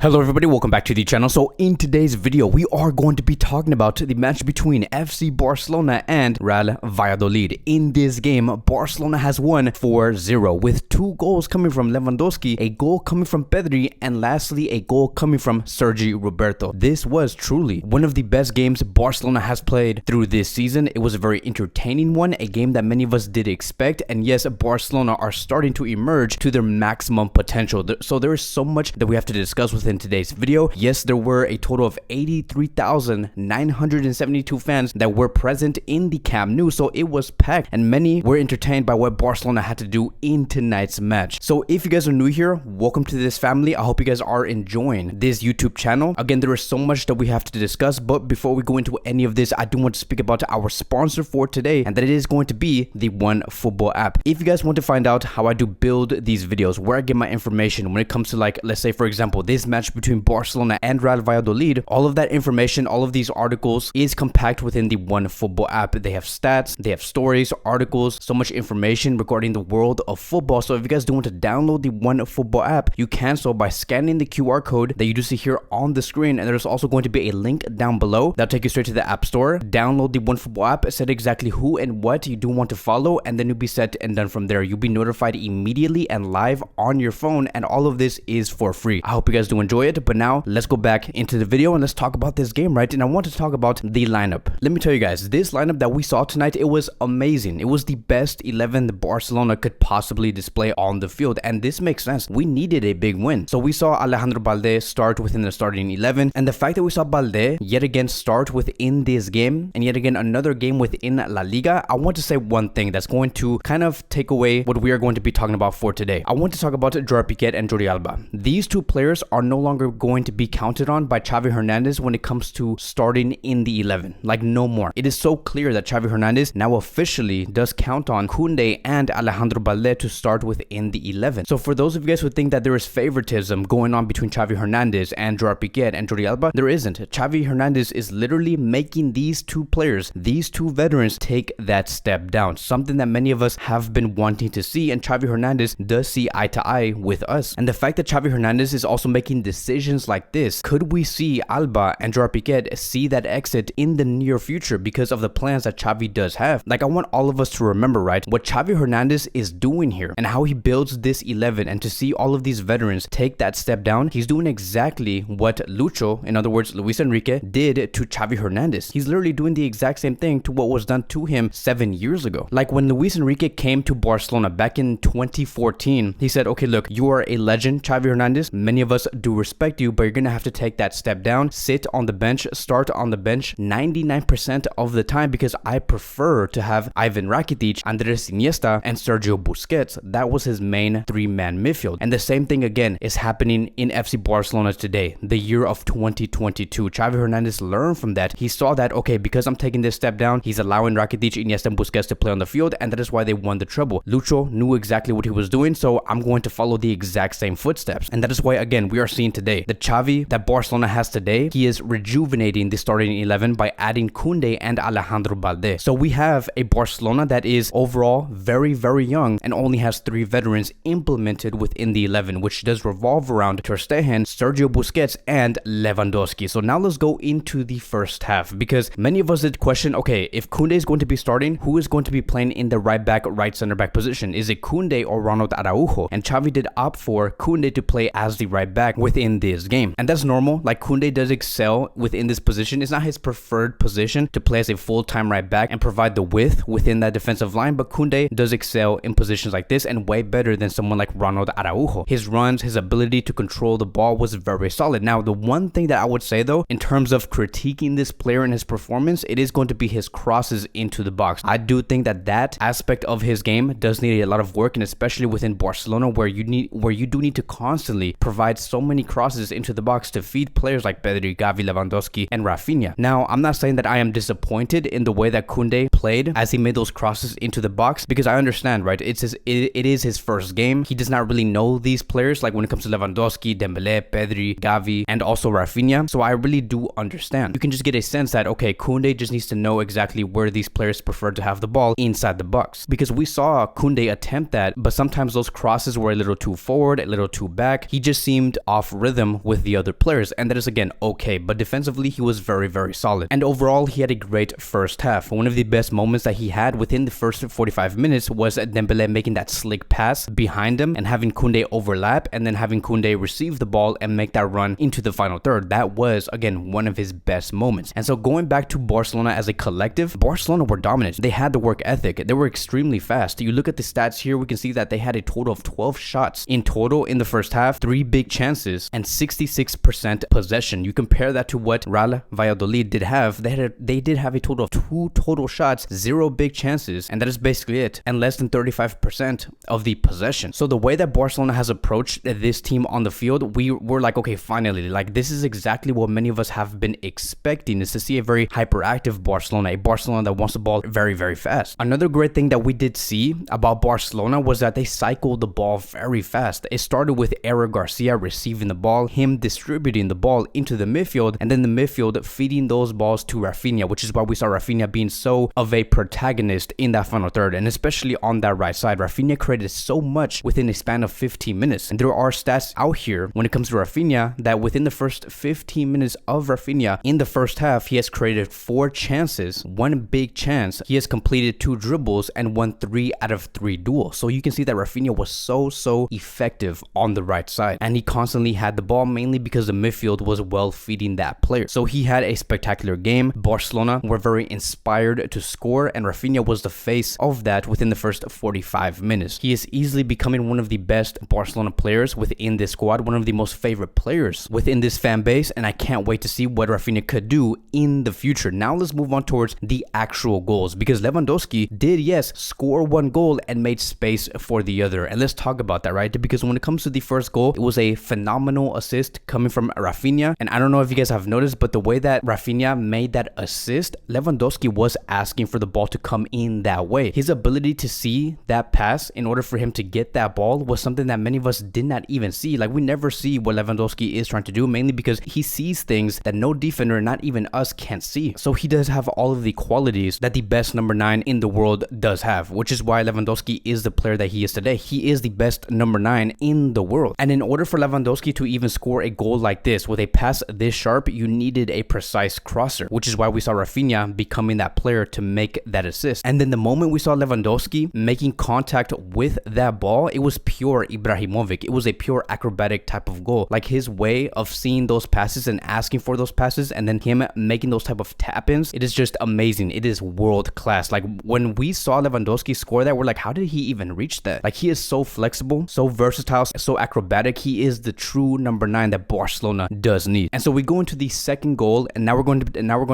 Hello everybody, welcome back to the channel. So in today's video, we are going to be talking about the match between FC Barcelona and Real Valladolid. In this game, Barcelona has won 4-0 with 2 goals coming from Lewandowski, a goal coming from Pedri, and lastly a goal coming from Sergi Roberto. This was truly one of the best games Barcelona has played through this season. It was a very entertaining one, a game that many of us did expect, and yes, Barcelona are starting to emerge to their maximum potential. So there is so much that we have to discuss within today's video. Yes, there were a total of 83,972 fans that were present in the Camp Nou, so it was packed and many were entertained by what Barcelona had to do in tonight's match. So if you guys are new here, welcome to this family. I hope you guys are enjoying this YouTube channel. Again, there is so much that we have to discuss, but before we go into any of this, I do want to speak about our sponsor for today, and that it is going to be the OneFootball app. If you guys want to find out how I do build these videos, where I get my information when it comes to, like, let's say for example this match between Barcelona and Real Valladolid, all of that information, all of these articles is compact within the OneFootball app. They have stats, they have stories, articles, so much information regarding the world of football. So if you guys do want to download the OneFootball app, you can so by scanning the QR code that you do see here on the screen, and there's also going to be a link down below that'll take you straight to the App Store. Download the OneFootball app, set exactly who and what you do want to follow, and then you'll be set and done from there. You'll be notified immediately and live on your phone, and all of this is for free. I hope you guys do enjoy it, but now let's go back into the video and let's talk about this game, right? And I want to talk about the lineup. Let me tell you guys, this lineup that we saw tonight, it was amazing. It was the best 11 that Barcelona could possibly display on the field, and this makes sense. We needed a big win. So we saw Alejandro Balde start within the starting 11, and the fact that we saw Balde yet again start within this game, and yet again another game within La Liga, I want to say one thing that's going to kind of take away what we are going to be talking about for today. I want to talk about Gerard Piqué and Jordi Alba. These two players are no longer going to be counted on by Xavi Hernández when it comes to starting in the 11. Like, no more. It is so clear that Xavi Hernández now officially does count on Koundé and Alejandro Balde to start within the 11. So for those of you guys who think that there is favoritism going on between Xavi Hernández and Gerard Piqué and Jordi Alba, there isn't. Xavi Hernández is literally making these two players, these two veterans, take that step down. Something that many of us have been wanting to see, and Xavi Hernández does see eye to eye with us. And the fact that Xavi Hernández is also making decisions like this, could we see Alba and Gerard Piqué see that exit in the near future because of the plans that Xavi does have? Like, I want all of us to remember, right, what Xavi Hernández is doing here and how he builds this 11, and to see all of these veterans take that step down, he's doing exactly what Lucho, in other words Luis Enrique, did to Xavi Hernández. He's literally doing the exact same thing to what was done to him 7 years ago. Like when Luis Enrique came to Barcelona back in 2014, he said, okay, look, you are a legend, Xavi Hernández. Many of us do respect you, but you're gonna have to take that step down, sit on the bench, start on the bench 99% of the time, because I prefer to have Ivan Rakitic, Andres Iniesta, and Sergio Busquets. That was his main 3-man midfield. And the same thing again is happening in FC Barcelona today, the year of 2022. Xavi Hernández learned from that. He saw that, okay, because I'm taking this step down, he's allowing Rakitic, Iniesta, and Busquets to play on the field, and that is why they won the treble. Lucho knew exactly what he was doing, so I'm going to follow the exact same footsteps. And that is why, again, we are seeing today the Xavi that Barcelona has today. He is rejuvenating the starting 11 by adding Koundé and Alejandro Balde. So we have a Barcelona that is overall very, very young and only has 3 veterans implemented within the 11, which does revolve around Ter Stegen, Sergio Busquets, and Lewandowski. So now let's go into the first half, because many of us did question, okay, if Koundé is going to be starting, who is going to be playing in the right back, right center back position? Is it Koundé or Ronald Araujo? And Xavi did opt for Koundé to play as the right back within this game, and that's normal. Like, Koundé does excel within this position. It's not his preferred position to play as a full-time right back and provide the width within that defensive line, but Koundé does excel in positions like this, and way better than someone like Ronald Araujo. His runs, his ability to control the ball was very solid. Now, the one thing that I would say though, in terms of critiquing this player and his performance, it is going to be his crosses into the box. I do think that that aspect of his game does need a lot of work, and especially within Barcelona, where you do need to constantly provide so many crosses into the box to feed players like Pedri, Xavi, Lewandowski, and Rafinha. Now, I'm not saying that I am disappointed in the way that Koundé played as he made those crosses into the box, because I understand, right? It is his first game. He does not really know these players, like when it comes to Lewandowski, Dembélé, Pedri, Xavi, and also Rafinha. So I really do understand. You can just get a sense that, okay, Koundé just needs to know exactly where these players prefer to have the ball inside the box, because we saw Koundé attempt that, but sometimes those crosses were a little too forward, a little too back. He just seemed off off rhythm with the other players, and that is again okay, but defensively he was very solid. And overall he had a great first half. One of the best moments that he had within the first 45 minutes was Dembele making that slick pass behind him and having Koundé overlap, and then having Koundé receive the ball and make that run into the final third. That was again one of his best moments. And so going back to Barcelona as a collective, Barcelona were dominant. They had the work ethic. They were extremely fast. You look at the stats here, we can see that they had a total of 12 shots in total in the first half, 3 big chances, and 66% possession. You compare that to what Real Valladolid did have. They did have a total of 2 total shots, 0 big chances, and that is basically it, and less than 35% of the possession. So the way that Barcelona has approached this team on the field, we were like, okay, finally, like this is exactly what many of us have been expecting, is to see a very hyperactive Barcelona, a Barcelona that wants the ball very fast. Another great thing that we did see about Barcelona was that they cycled the ball very fast. It started with Eric Garcia receiving the ball, him distributing the ball into the midfield, and then the midfield feeding those balls to Rafinha, which is why we saw Rafinha being so of a protagonist in that final third, and especially on that right side. Rafinha created so much within a span of 15 minutes, and there are stats out here when it comes to Rafinha that within the first 15 minutes of Rafinha in the first half, he has created 4 chances, 1 big chance, he has completed 2 dribbles, and won 3 out of 3 duels. So you can see that Rafinha was so effective on the right side, and he constantly had the ball, mainly because the midfield was well feeding that player. So he had a spectacular game. Barcelona were very inspired to score, and Rafinha was the face of that within the first 45 minutes. He is easily becoming one of the best Barcelona players within this squad, one of the most favorite players within this fan base, and I can't wait to see what Rafinha could do in the future. Now let's move on towards the actual goals, because Lewandowski did, yes, score 1 goal and made space for the other, and let's talk about that, right? Because when it comes to the first goal, it was a phenomenal assist coming from Rafinha, and I don't know if you guys have noticed, but the way that Rafinha made that assist, Lewandowski was asking for the ball to come in that way. His ability to see that pass in order for him to get that ball was something that many of us did not even see. Like, we never see what Lewandowski is trying to do, mainly because he sees things that no defender, not even us, can't see. So he does have all of the qualities that the best number 9 in the world does have, which is why Lewandowski is the player that he is today. He is the best number 9 in the world. And in order for Lewandowski to even score a goal like this with a pass this sharp, you needed a precise crosser, which is why we saw Rafinha becoming that player to make that assist. And then the moment we saw Lewandowski making contact with that ball, it was pure Ibrahimovic. It was a pure acrobatic type of goal. Like, his way of seeing those passes and asking for those passes, and then him making those type of tap-ins, it is just amazing. It is world class. Like, when we saw Lewandowski score that, we're like, how did he even reach that? Like, he is so flexible, so versatile, so acrobatic. He is the true number 9 that Barcelona does need. And so we go into the second goal, and now we're going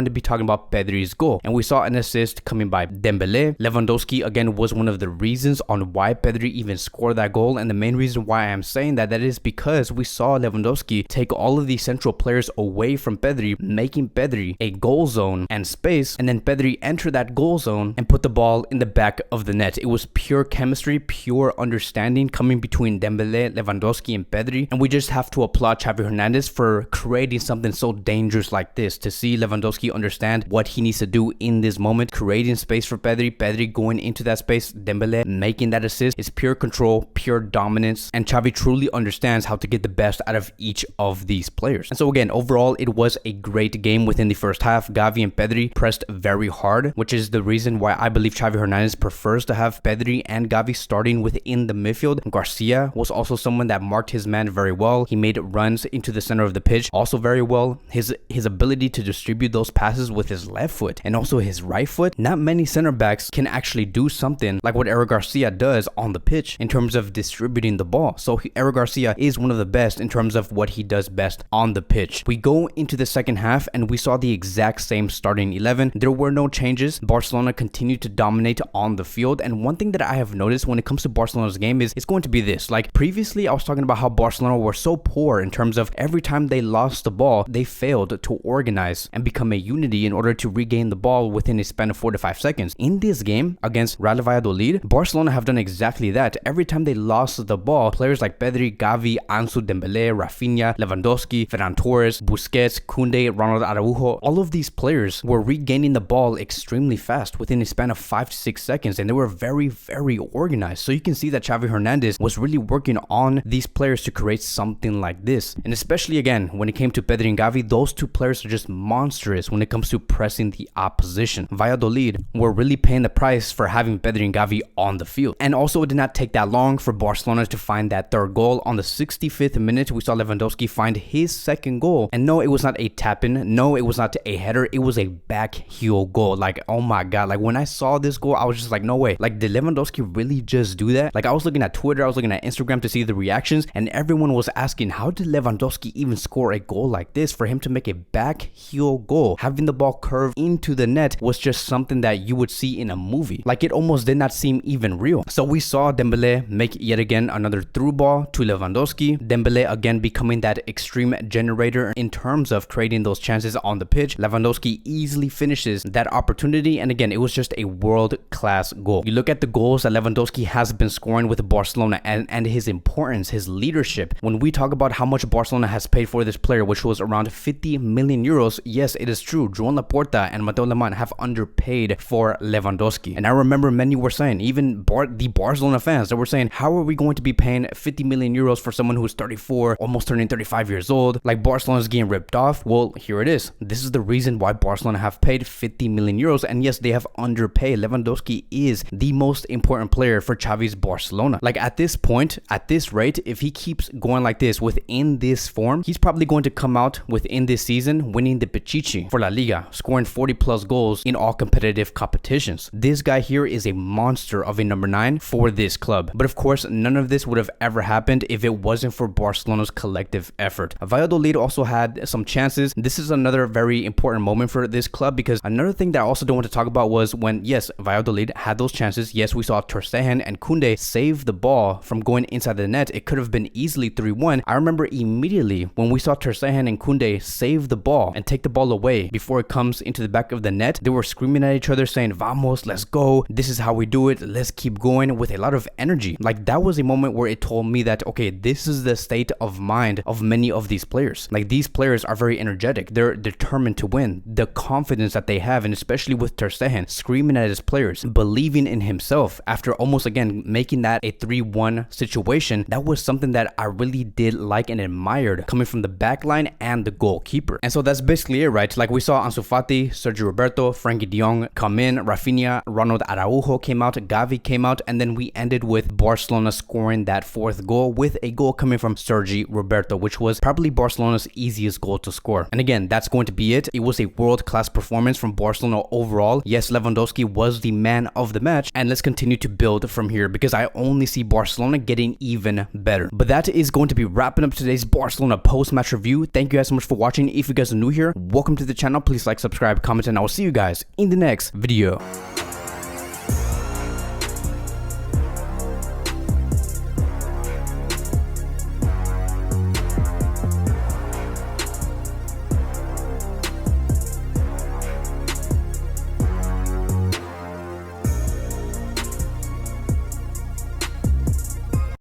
to be talking about Pedri's goal. And we saw an assist coming by Dembele. Lewandowski again was one of the reasons on why Pedri even scored that goal, and the main reason why I'm saying that is because we saw Lewandowski take all of the central players away from Pedri, making Pedri a goal zone and space, and then Pedri entered that goal zone and put the ball in the back of the net. It was pure chemistry, pure understanding coming between Dembele, Lewandowski, and Pedri, and we just have to applaud Xavi Hernández for creating something so dangerous like this, to see Lewandowski understand what he needs to do in this moment, creating space for Pedri, Pedri going into that space, Dembele making that assist. Is pure control, pure dominance, and Xavi truly understands how to get the best out of each of these players. And so again, overall, it was a great game within the first half. Gavi and Pedri pressed very hard, which is the reason why I believe Xavi Hernández prefers to have Pedri and Gavi starting within the midfield. Garcia was also someone that marked his man very well. He made runs into the center of the pitch also very well. His ability to distribute those passes with his left foot and also his right foot, not many center backs can actually do something like what Eric Garcia does on the pitch in terms of distributing the ball. So Eric Garcia is one of the best in terms of what he does best on the pitch. We go into the second half and we saw the exact same starting 11. There were no changes. Barcelona continued to dominate on the field, and one thing that I have noticed when it comes to Barcelona's game is it's going to be this. Like, previously I was talking about how Barcelona were so poor in terms of every time they lost the ball, they failed to organize and become a unity in order to regain the ball within a span of 4 to 5 seconds. In this game against Real Valladolid, Barcelona have done exactly that. Every time they lost the ball, players like Pedri, Gavi, Ansu, Dembele, Rafinha, Lewandowski, Ferran Torres, Busquets, Koundé, Ronald Araujo, all of these players were regaining the ball extremely fast within a span of 5 to 6 seconds, and they were very organized. So you can see that Xavi Hernández was really working on these players to create something something like this. And especially again, when it came to Pedri and Xavi, those two players are just monstrous when it comes to pressing the opposition. Valladolid were really paying the price for having Pedri and Xavi on the field. And also, it did not take that long for Barcelona to find that third goal. On the 65th minute, we saw Lewandowski find his second goal. And no, it was not a tap-in. No, it was not a header. It was a back heel goal. Like, oh my God. Like, when I saw this goal, I was just like, no way. Like, did Lewandowski really just do that? Like, I was looking at Twitter, I was looking at Instagram to see the reactions, and everyone was asking, how did Lewandowski even score a goal like this? For him to make a back heel goal, having the ball curve into the net was just something that you would see in a movie. Like, it almost did not seem even real. So we saw Dembele make yet again another through ball to Lewandowski. Dembele again becoming that extreme generator in terms of creating those chances on the pitch. Lewandowski easily finishes that opportunity, and again, it was just a world-class goal. You look at the goals that Lewandowski has been scoring with Barcelona and his importance, his leadership. When we talk about how much Barcelona has paid for this player, which was around 50 million euros, yes, it is true. Joan Laporta and Mateo Lemon have underpaid for Lewandowski. And I remember many were saying, even the Barcelona fans, that were saying, how are we going to be paying 50 million euros for someone who is 34, almost turning 35 years old? Like, Barcelona's getting ripped off. Well, here it is. This is the reason why Barcelona have paid 50 million euros. And yes, they have underpaid. Lewandowski is the most important player for Xavi's Barcelona. Like, at this point, at this rate, if he keeps going like this within this form, he's probably going to come out within this season winning the Pichichi for La Liga, scoring 40 plus goals in all competitive competitions. This guy here is a monster of a number 9 for this club. But of course, none of this would have ever happened if it wasn't for Barcelona's collective effort. Valladolid also had some chances. This is another very important moment for this club, because another thing that I also don't want to talk about was when, yes, Valladolid had those chances. Yes, we saw Ter Stegen and Koundé save the ball from going inside the net. It could have been easily 3-1. I remember immediately when we saw Ter Stegen and Koundé save the ball and take the ball away before it comes into the back of the net, they were screaming at each other saying, vamos, let's go. This is how we do it. Let's keep going, with a lot of energy. Like, that was a moment where it told me that, okay, this is the state of mind of many of these players. Like, these players are very energetic. They're determined to win. The confidence that they have, and especially with Ter Stegen screaming at his players, believing in himself after almost again making that a 3-1 situation, that was something that I really did like and admired coming from the back line and the goalkeeper. And so that's basically it, right? Like, we saw Ansu Fati, Sergi Roberto, Frankie de Jong come in, Rafinha, Ronald Araujo came out, Xavi came out, and then we ended with Barcelona scoring that fourth goal with a goal coming from Sergi Roberto, which was probably Barcelona's easiest goal to score. And again, that's going to be it. It was a world-class performance from Barcelona overall. Yes, Lewandowski was the man of the match, and let's continue to build from here, because I only see Barcelona getting even better. But that is going to be wrapping up today's Barcelona post-match review. Thank you guys so much for watching. If you guys are new here, welcome to the channel. Please like, subscribe, comment, and I will see you guys in the next video.